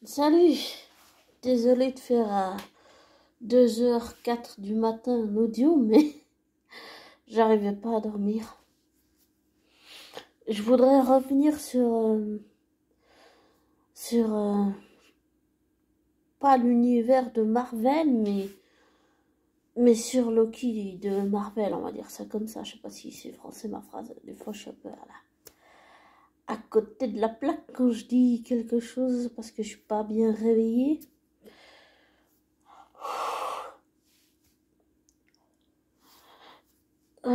Salut, désolée de faire à 2h04 du matin un audio, mais j'arrivais pas à dormir. Je voudrais revenir sur pas l'univers de Marvel, mais sur Loki de Marvel, on va dire ça comme ça. Je sais pas si c'est français ma phrase, des fois je suis un peu à côté de la plaque quand je dis quelque chose parce que je suis pas bien réveillée.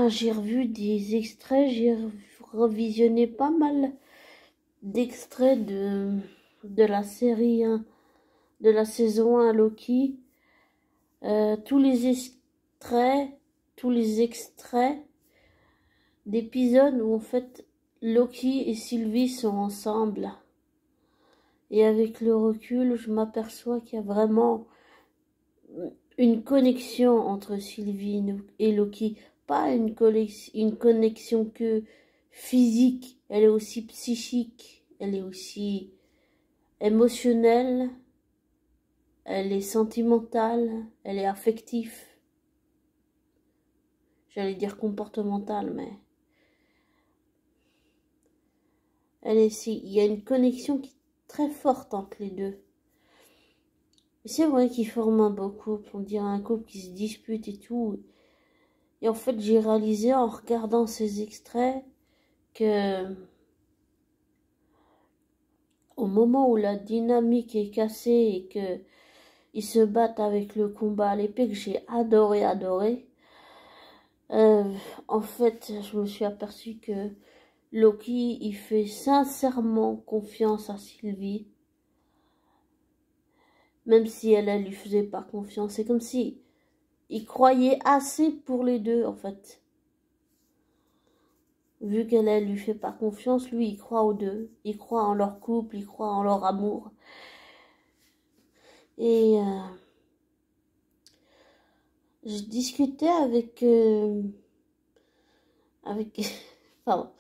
J'ai revu des extraits, j'ai revisionné pas mal d'extraits de la série 1, de la saison 1 Loki. Tous les extraits d'épisodes où en fait Loki et Sylvie sont ensemble. Et avec le recul, je m'aperçois qu'il y a vraiment une connexion entre Sylvie et Loki. Pas une connexion que physique, elle est aussi psychique, elle est aussi émotionnelle, elle est sentimentale, elle est affective. J'allais dire comportementale, mais il y a une connexion qui est très forte entre les deux. C'est vrai qu'ils forment un beau couple, on dirait un couple qui se dispute et tout. Et en fait, j'ai réalisé en regardant ces extraits que au moment où la dynamique est cassée et que ils se battent avec le combat à l'épée que j'ai adoré, en fait, je me suis aperçue que Loki, il fait sincèrement confiance à Sylvie, même si elle lui faisait pas confiance. C'est comme si il croyait assez pour les deux, en fait. Vu qu'elle lui fait pas confiance, lui, il croit aux deux. Il croit en leur couple, il croit en leur amour. Et je discutais pardon,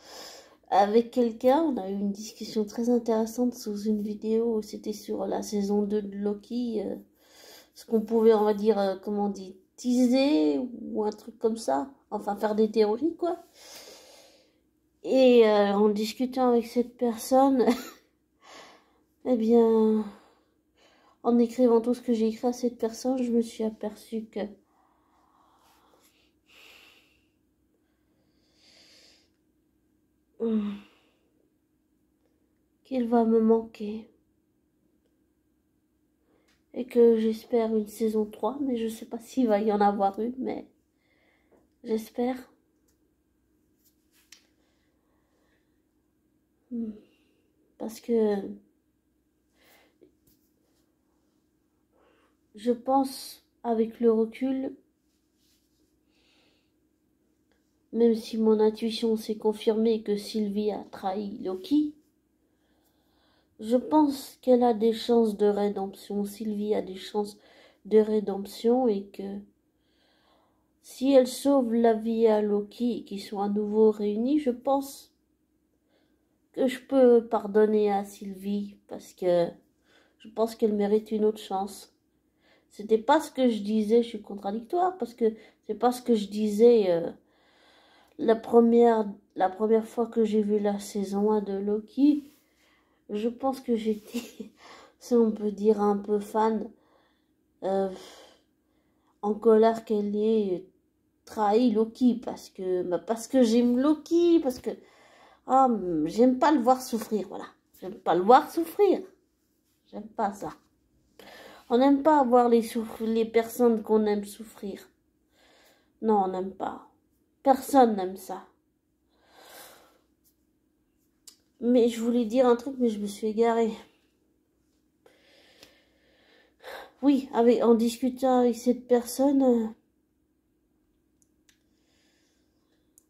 avec quelqu'un, on a eu une discussion très intéressante sous une vidéo, c'était sur la saison 2 de Loki, ce qu'on pouvait, on va dire, comment on dit, teaser ou un truc comme ça, enfin faire des théories quoi. Et en discutant avec cette personne, eh bien, en écrivant tout ce que j'ai écrit à cette personne, je me suis aperçue que qu'il va me manquer. Et que j'espère une saison 3, mais je sais pas s'il va y en avoir une, mais j'espère. Parce que je pense, avec le recul, même si mon intuition s'est confirmée que Sylvie a trahi Loki, je pense qu'elle a des chances de rédemption. Sylvie a des chances de rédemption et que si elle sauve la vie à Loki et qu'ils sont à nouveau réunis, je pense que je peux pardonner à Sylvie parce que je pense qu'elle mérite une autre chance. C'était pas ce que je disais, je suis contradictoire parce que c'est pas ce que je disais la première fois que j'ai vu la saison 1 de Loki. Je pense que j'étais, si on peut dire, un peu fan, en colère qu'elle ait trahi Loki parce que j'aime Loki, parce que j'aime pas le voir souffrir, voilà. J'aime pas le voir souffrir. J'aime pas ça. On n'aime pas voir les personnes qu'on aime souffrir. Non, on n'aime pas. Personne n'aime ça. Mais je voulais dire un truc, mais je me suis égarée. Oui, en discutant avec cette personne,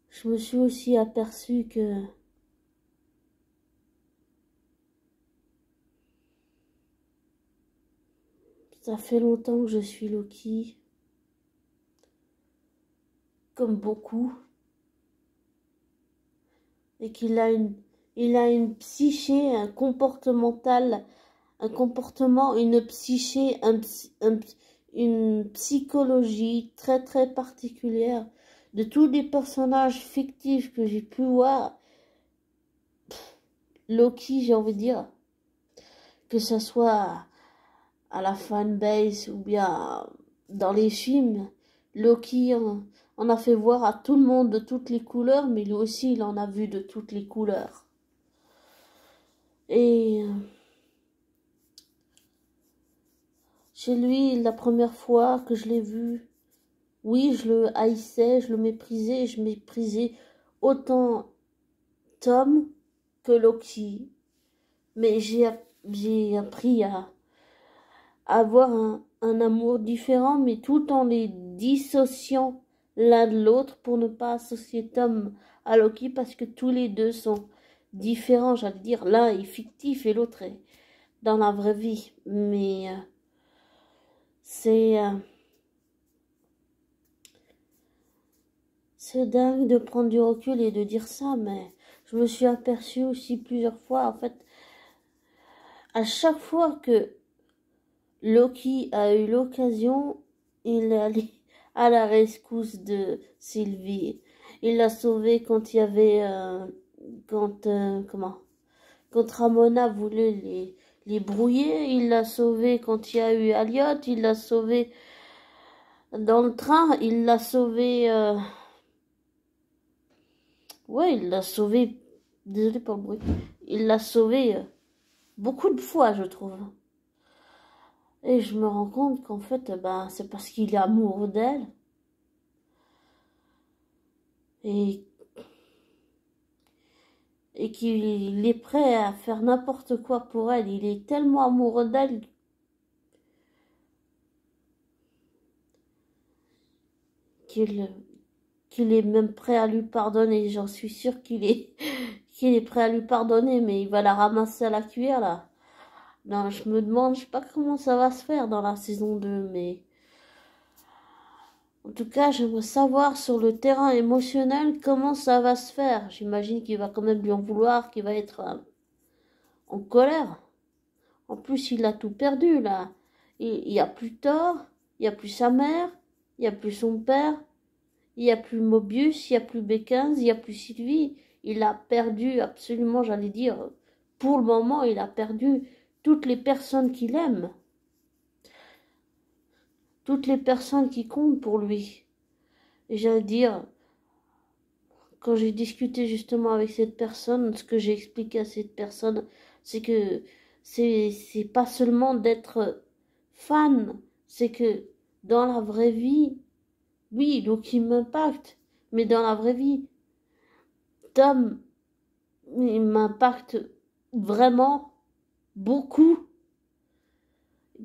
je me suis aussi aperçue que ça fait longtemps que je suis Loki, comme beaucoup, et qu'il a une psyché, un comportemental un comportement, une psyché, une psychologie très très particulière de tous les personnages fictifs que j'ai pu voir. Loki, j'ai envie de dire, que ce soit à la fanbase ou bien dans les films, Loki en a fait voir à tout le monde de toutes les couleurs, mais lui aussi il en a vu de toutes les couleurs. Et chez lui, la première fois que je l'ai vu, oui, je le haïssais, je le méprisais, je méprisais autant Tom que Loki. Mais j'ai appris à avoir un amour différent, mais tout en les dissociant l'un de l'autre pour ne pas associer Tom à Loki parce que tous les deux sont différents, j'allais dire. L'un est fictif et l'autre est dans la vraie vie. Mais c'est dingue de prendre du recul et de dire ça, mais je me suis aperçue aussi plusieurs fois, en fait, à chaque fois que Loki a eu l'occasion, il est allé à la rescousse de Sylvie. Il l'a sauvée quand il y avait, quand Ramona voulait les brouiller. Il l'a sauvée quand il y a eu Elliot. Il l'a sauvée dans le train. Il l'a sauvée, ouais, il l'a sauvée. Désolée pour le bruit. Il l'a sauvée beaucoup de fois, je trouve. Et je me rends compte qu'en fait, ben, c'est parce qu'il est amoureux d'elle. Et qu'il est prêt à faire n'importe quoi pour elle. Il est tellement amoureux d'elle qu'il est même prêt à lui pardonner. J'en suis sûre qu'il est prêt à lui pardonner, mais il va la ramasser à la cuillère, là. Non, je me demande, je sais pas comment ça va se faire dans la saison 2, mais en tout cas, j'aimerais savoir sur le terrain émotionnel comment ça va se faire. J'imagine qu'il va quand même lui en vouloir, qu'il va être en colère. En plus, il a tout perdu, là. Il n'y a plus Thor, il n'y a plus sa mère, il n'y a plus son père, il n'y a plus Mobius, il n'y a plus B15, il n'y a plus Sylvie. Il a perdu absolument, j'allais dire, pour le moment, il a perdu toutes les personnes qu'il aime. Toutes les personnes qui comptent pour lui. Et j'allais dire, quand j'ai discuté justement avec cette personne, ce que j'ai expliqué à cette personne, c'est que c'est pas seulement d'être fan, c'est que dans la vraie vie, oui, Loki m'impacte, mais dans la vraie vie, Tom, il m'impacte vraiment beaucoup.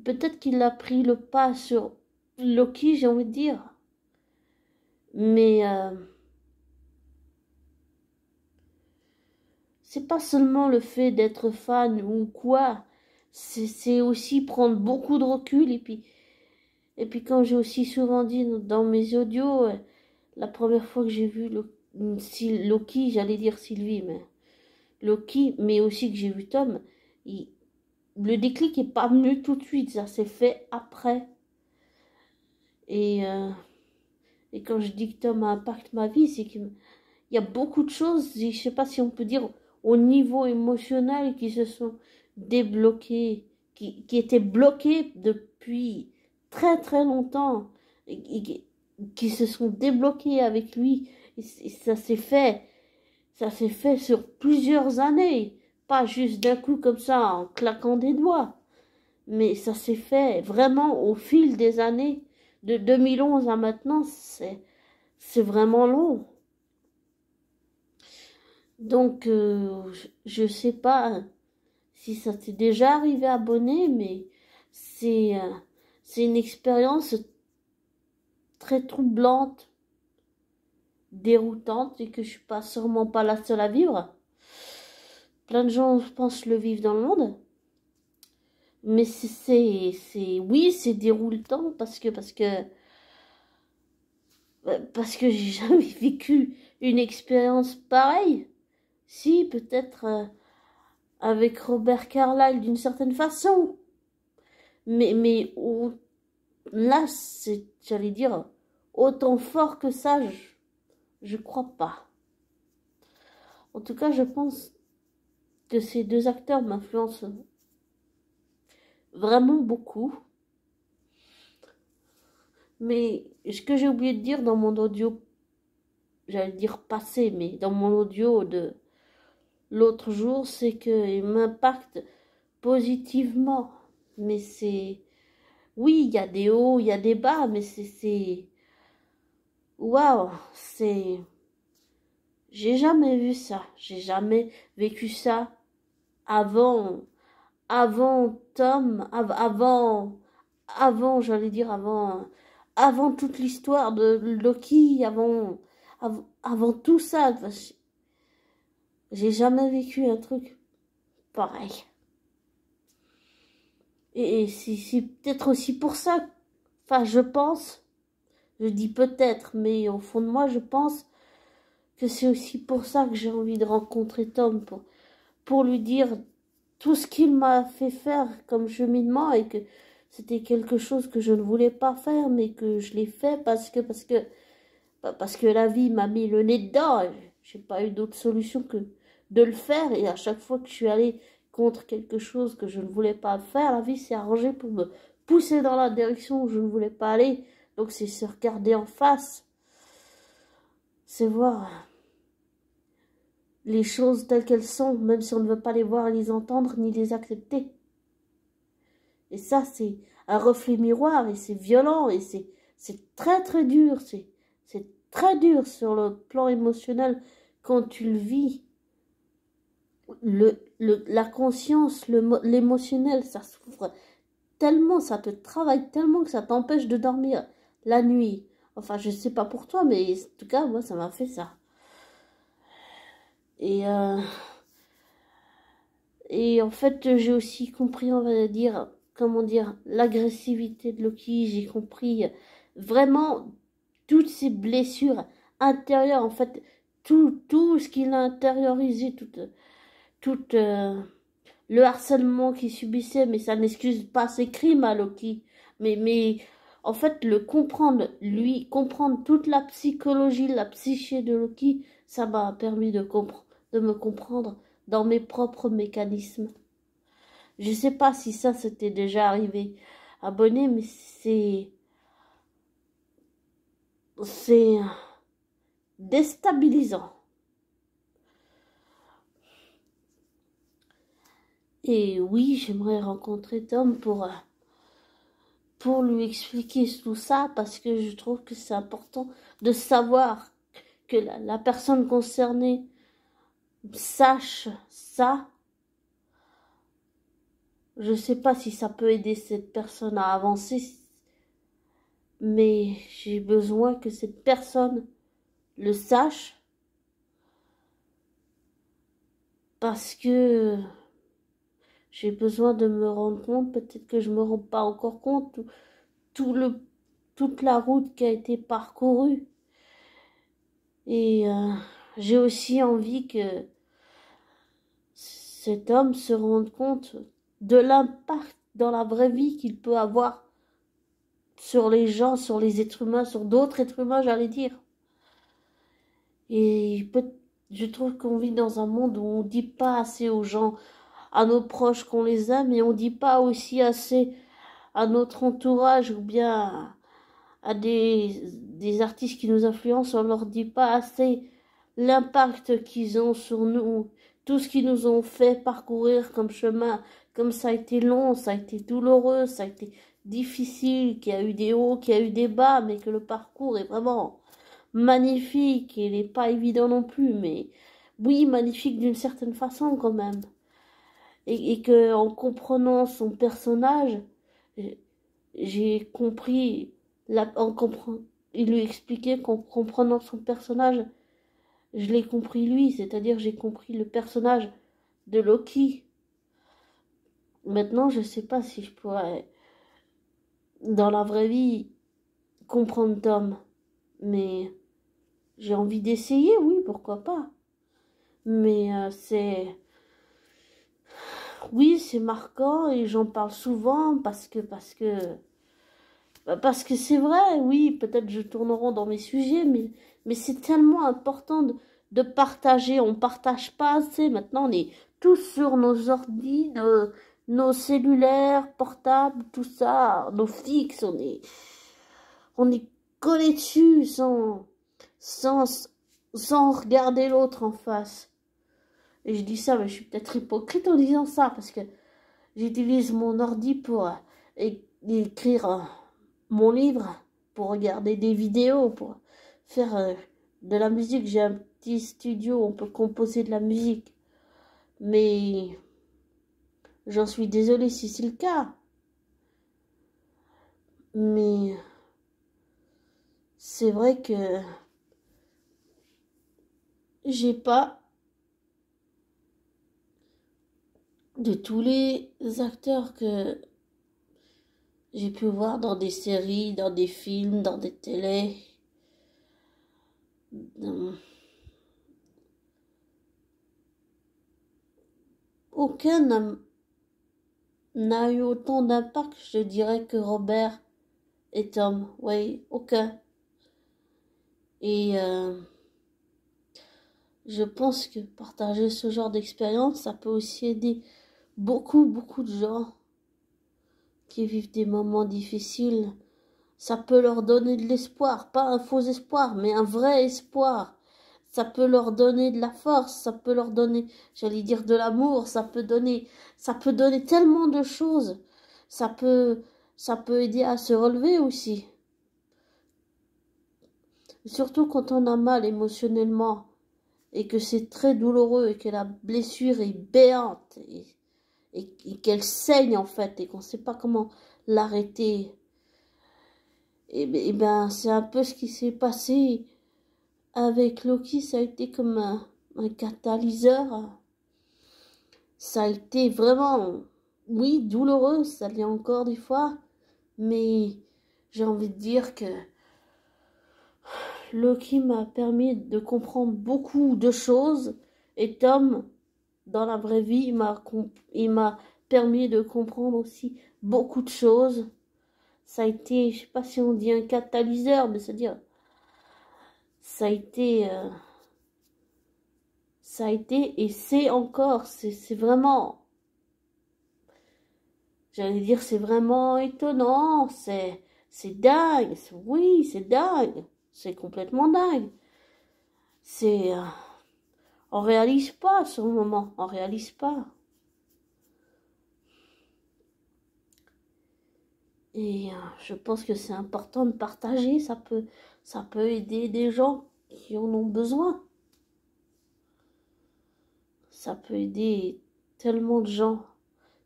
Peut-être qu'il a pris le pas sur Loki, j'ai envie de dire, mais c'est pas seulement le fait d'être fan ou quoi, c'est aussi prendre beaucoup de recul et puis comme j'ai aussi souvent dit dans mes audios, la première fois que j'ai vu Loki, j'allais dire Sylvie, mais Loki, mais aussi que j'ai vu Tom, le déclic est pas venu tout de suite, ça s'est fait après. Et, euh, et quand je dis que Tom impacte ma vie, c'est qu'il y a beaucoup de choses, je sais pas si on peut dire au niveau émotionnel, qui se sont débloquées, qui étaient bloquées depuis très très longtemps, et qui se sont débloquées avec lui. Et ça s'est fait sur plusieurs années, pas juste d'un coup comme ça en claquant des doigts, mais ça s'est fait vraiment au fil des années, de 2011 à maintenant, c'est vraiment long. Donc, je sais pas si ça t'est déjà arrivé à Bonnet, mais c'est une expérience très troublante, déroutante, et que je suis pas sûrement pas la seule à vivre. Plein de gens, je pense, le vivent dans le monde. Mais oui, c'est déroutant parce que j'ai jamais vécu une expérience pareille. Si, peut-être avec Robert Carlyle d'une certaine façon. Mais là, c'est, j'allais dire, autant fort que ça, je crois pas. En tout cas, je pense que ces deux acteurs m'influencent vraiment beaucoup. Mais ce que j'ai oublié de dire dans mon audio, j'allais dire passé, mais dans mon audio de l'autre jour, c'est qu'il m'impacte positivement. Mais c'est... Oui, il y a des hauts, il y a des bas, mais c'est... Waouh, c'est... J'ai jamais vu ça. J'ai jamais vécu ça avant... Avant Tom, avant, j'allais dire avant toute l'histoire de Loki, avant tout ça. J'ai jamais vécu un truc pareil. Et c'est peut-être aussi pour ça, enfin je pense, je dis peut-être, mais au fond de moi je pense que c'est aussi pour ça que j'ai envie de rencontrer Tom, pour lui dire tout ce qu'il m'a fait faire comme cheminement et que c'était quelque chose que je ne voulais pas faire, mais que je l'ai fait parce que la vie m'a mis le nez dedans. J'ai pas eu d'autre solution que de le faire, et à chaque fois que je suis allée contre quelque chose que je ne voulais pas faire, la vie s'est arrangée pour me pousser dans la direction où je ne voulais pas aller. Donc c'est se regarder en face, c'est voir les choses telles qu'elles sont, même si on ne veut pas les voir, les entendre, ni les accepter. Et ça, c'est un reflet miroir, et c'est violent, et c'est très très dur, c'est très dur sur le plan émotionnel quand tu le vis. La conscience, l'émotionnel, ça souffre tellement, ça te travaille tellement que ça t'empêche de dormir la nuit. Enfin, je sais pas pour toi, mais en tout cas, moi, ça m'a fait ça. Et en fait, j'ai aussi compris, on va dire, comment dire, l'agressivité de Loki. J'ai compris vraiment toutes ces blessures intérieures, en fait, tout ce qu'il a intériorisé, tout le harcèlement qu'il subissait, mais ça n'excuse pas ses crimes à Loki. Mais en fait, le comprendre, lui, comprendre toute la psychologie, la psyché de Loki, ça m'a permis de me comprendre dans mes propres mécanismes. Je sais pas si ça s'était déjà arrivé à Bonnet, mais c'est déstabilisant. Et oui, j'aimerais rencontrer Tom pour lui expliquer tout ça, parce que je trouve que c'est important de savoir que la personne concernée sache ça. Je sais pas si ça peut aider cette personne à avancer, mais j'ai besoin que cette personne le sache, parce que j'ai besoin de me rendre compte, peut-être que je me rends pas encore compte, toute la route qui a été parcourue. Et j'ai aussi envie que cet homme se rende compte de l'impact dans la vraie vie qu'il peut avoir sur les gens, sur les êtres humains, sur d'autres êtres humains, j'allais dire. Et je trouve qu'on vit dans un monde où on dit pas assez aux gens, à nos proches qu'on les aime, et on dit pas aussi assez à notre entourage ou bien à des artistes qui nous influencent, on leur dit pas assez l'impact qu'ils ont sur nous, tout ce qu'ils nous ont fait parcourir comme chemin, comme ça a été long, ça a été douloureux, ça a été difficile, qu'il y a eu des hauts, qu'il y a eu des bas, mais que le parcours est vraiment magnifique, et il n'est pas évident non plus, mais oui, magnifique d'une certaine façon quand même. Et que en comprenant son personnage, j'ai compris, il lui expliquait qu'en comprenant son personnage, je l'ai compris lui, c'est-à-dire j'ai compris le personnage de Loki. Maintenant, je sais pas si je pourrais, dans la vraie vie, comprendre Tom, mais j'ai envie d'essayer, oui, pourquoi pas. Mais oui, c'est marquant et j'en parle souvent parce que c'est vrai, oui, peut-être je tourne rond dans mes sujets, mais c'est tellement important de partager. On partage pas assez. Maintenant, on est tous sur nos ordi, nos cellulaires, portables, tout ça, nos fixes, on est collé dessus sans, sans regarder l'autre en face. Et je dis ça, mais je suis peut-être hypocrite en disant ça, parce que j'utilise mon ordi pour écrire mon livre, pour regarder des vidéos, pour faire de la musique. J'ai un petit studio où on peut composer de la musique. Mais j'en suis désolée si c'est le cas. Mais c'est vrai que j'ai pas de tous les acteurs que j'ai pu voir dans des séries, dans des films, dans des télés. Aucun n'a eu autant d'impact, je dirais, que Robert et Tom. Oui, aucun. Et je pense que partager ce genre d'expérience, ça peut aussi aider beaucoup de gens qui vivent des moments difficiles. Ça peut leur donner de l'espoir, pas un faux espoir, mais un vrai espoir. Ça peut leur donner de la force, ça peut leur donner, j'allais dire de l'amour, ça peut donner tellement de choses. Ça peut aider à se relever aussi. Surtout quand on a mal émotionnellement et que c'est très douloureux et que la blessure est béante et qu'elle saigne en fait et qu'on ne sait pas comment l'arrêter. Et ben c'est un peu ce qui s'est passé avec Loki. Ça a été comme un catalyseur. Ça a été vraiment, oui, douloureux, ça l'est encore des fois, mais j'ai envie de dire que Loki m'a permis de comprendre beaucoup de choses et Tom, dans la vraie vie, il m'a permis de comprendre aussi beaucoup de choses. Ça a été, je sais pas si on dit un catalyseur, mais c'est-à-dire, ça a été, et c'est encore, c'est vraiment, j'allais dire, c'est vraiment étonnant, c'est dingue, oui, c'est dingue, c'est complètement dingue. C'est, on réalise pas sur le moment, on réalise pas. Et je pense que c'est important de partager, ça peut aider des gens qui en ont besoin. Ça peut aider tellement de gens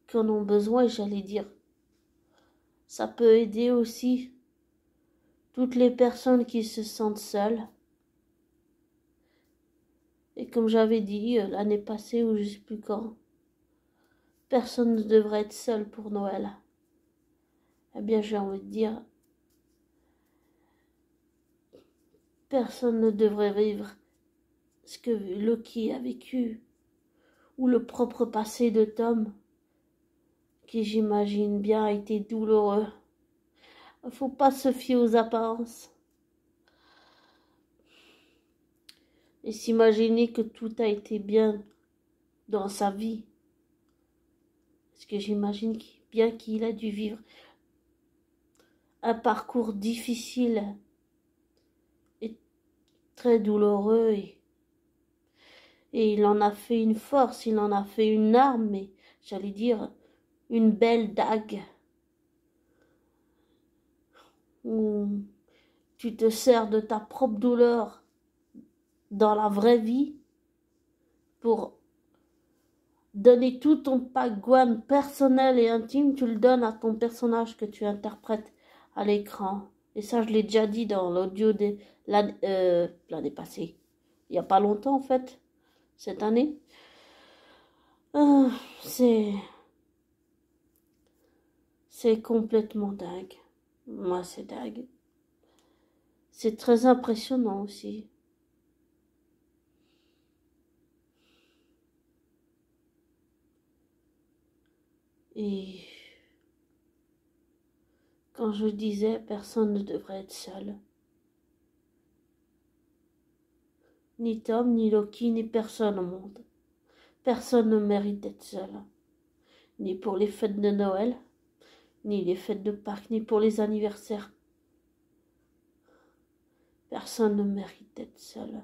qui en ont besoin, et j'allais dire, ça peut aider aussi toutes les personnes qui se sentent seules. Et comme j'avais dit l'année passée, ou je sais plus quand, personne ne devrait être seul pour Noël. Eh bien, j'ai envie de dire, personne ne devrait vivre ce que Loki a vécu, ou le propre passé de Tom, qui j'imagine bien a été douloureux. Il ne faut pas se fier aux apparences. Et s'imaginer que tout a été bien dans sa vie. Parce que j'imagine bien qu'il a dû vivre un parcours difficile et très douloureux. Et il en a fait une force, il en a fait une arme, mais j'allais dire une belle dague. Où tu te sers de ta propre douleur dans la vraie vie pour donner tout ton background personnel et intime, tu le donnes à ton personnage que tu interprètes à l'écran. Et ça, je l'ai déjà dit dans l'audio de l'année passée. Il n'y a pas longtemps, en fait, cette année. C'est complètement dingue. Moi, c'est dingue. C'est très impressionnant aussi. Et quand je disais personne ne devrait être seul, ni Tom, ni Loki, ni personne au monde, personne ne mérite d'être seul, ni pour les fêtes de Noël, ni les fêtes de Pâques, ni pour les anniversaires. Personne ne mérite d'être seul.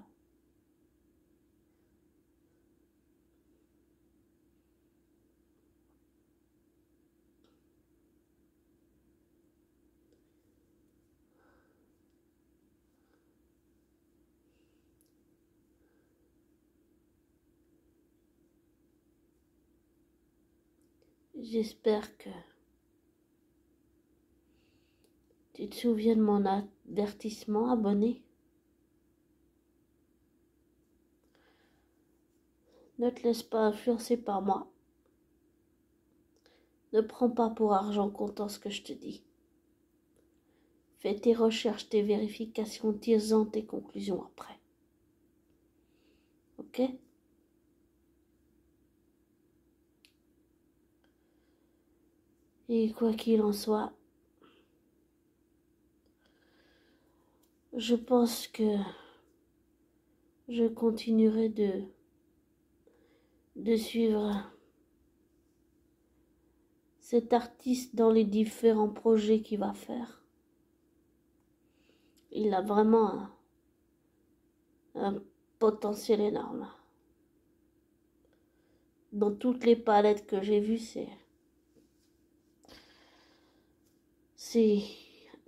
J'espère que tu te souviens de mon avertissement, abonné. Ne te laisse pas influencer par moi. Ne prends pas pour argent comptant ce que je te dis. Fais tes recherches, tes vérifications, tire-en tes conclusions après. Ok? Et quoi qu'il en soit, je pense que je continuerai de suivre cet artiste dans les différents projets qu'il va faire. Il a vraiment un potentiel énorme. Dans toutes les palettes que j'ai vues, c'est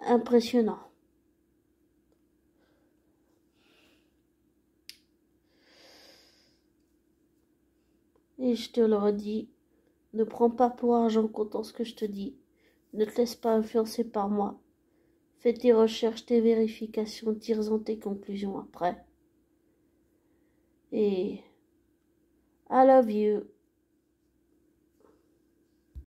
impressionnant. Et je te le redis, ne prends pas pour argent comptant ce que je te dis. Ne te laisse pas influencer par moi. Fais tes recherches, tes vérifications, tire-en tes conclusions après. Et I love you.